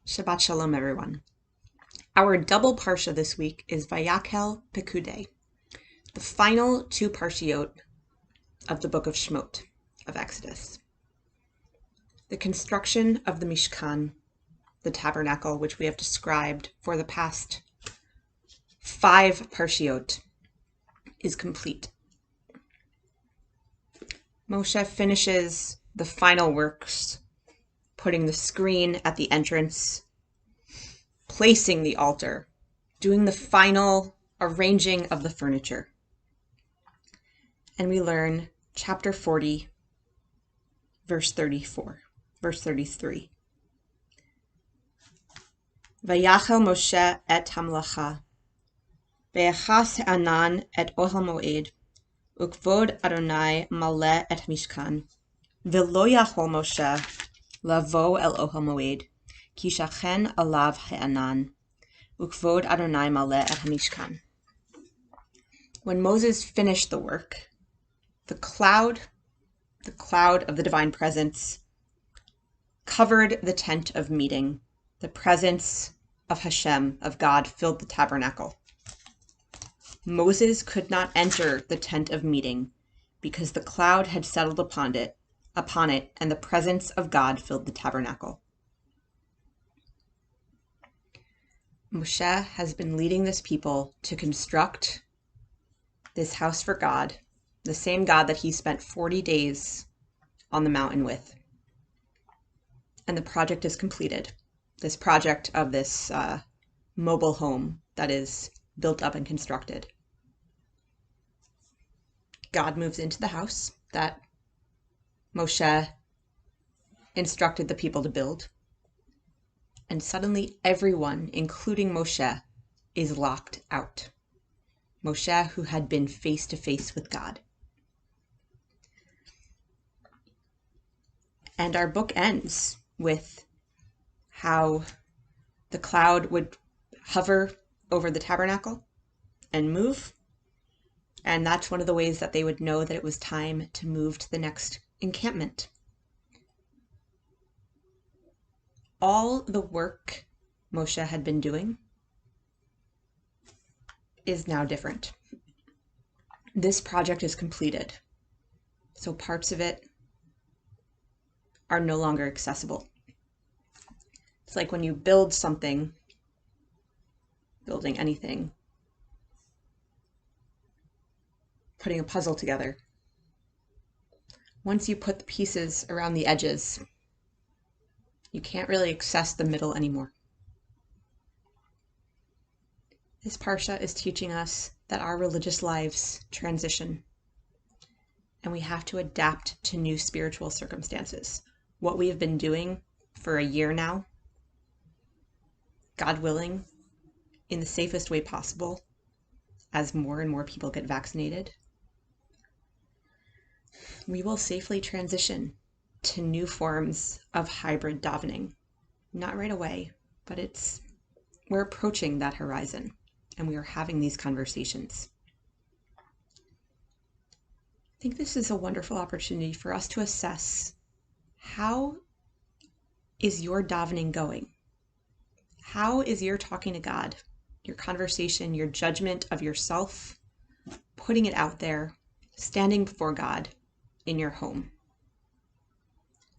Shabbat Shalom, everyone. Our double parsha this week is Vayakhel P'kudei, the final two parshiot of the book of Shemot, of Exodus. The construction of the Mishkan, the tabernacle, which we have described for the past 5 parshiot, is complete. Moshe finishes the final works, putting the screen at the entrance, placing the altar, doing the final arranging of the furniture. And we learn chapter 40, verse 33. Vayakhel Moshe et hamlacha, vayachas ha'anan et ohel moed, ukvod Adonai maleh et mishkan, v'lo yachol Moshe lavo el ohel moed, ki shachen alav ha'anan, ukvod Adonai maleh et hamishkan. When Moses finished the work, the cloud of the divine presence, covered the tent of meeting. The presence of Hashem, of God, filled the tabernacle. Moses could not enter the tent of meeting because the cloud had settled upon it, and the presence of God filled the tabernacle. Moshe has been leading this people to construct this house for God, the same God that he spent 40 days on the mountain with. And the project is completed. This project of this mobile home that is built up and constructed. God moves into the house that Moshe instructed the people to build. And suddenly everyone, including Moshe, is locked out. Moshe, who had been face to face with God. And our book ends with how the cloud would hover over the tabernacle and move. And that's one of the ways that they would know that it was time to move to the next encampment. All the work Moshe had been doing is now different. This project is completed, so parts of it are no longer accessible. It's like when you build something, building anything, putting a puzzle together. Once you put the pieces around the edges, you can't really access the middle anymore. This parsha is teaching us that our religious lives transition, and we have to adapt to new spiritual circumstances. What we have been doing for a year now, God willing, in the safest way possible, as more and more people get vaccinated, we will safely transition to new forms of hybrid davening. Not right away, but we're approaching that horizon, and we are having these conversations. I think this is a wonderful opportunity for us to assess, how is your davening going? How is your talking to God, your conversation, your judgment of yourself, putting it out there, standing before God in your home?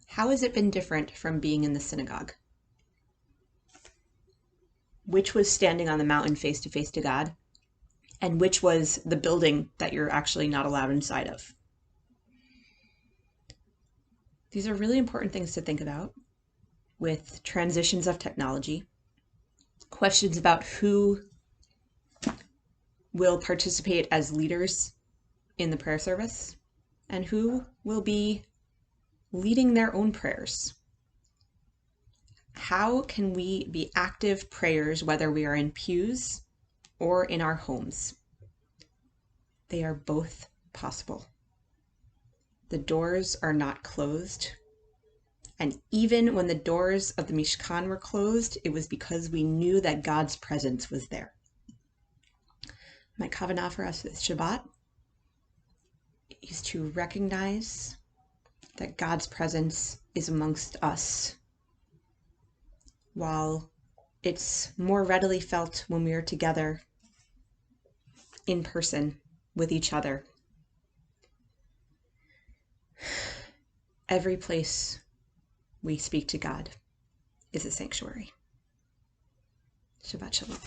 How has it been different from being in the synagogue? Which was standing on the mountain face to face to God, and which was the building that you're actually not allowed inside of? These are really important things to think about with transitions of technology, questions about who will participate as leaders in the prayer service and who will be leading their own prayers. How can we be active prayers, whether we are in pews or in our homes? They are both possible. The doors are not closed. And even when the doors of the Mishkan were closed, it was because we knew that God's presence was there. My kavanah for us this Shabbat is to recognize that God's presence is amongst us while it's more readily felt when we are together in person with each other. Every place we speak to God is a sanctuary. Shabbat Shalom.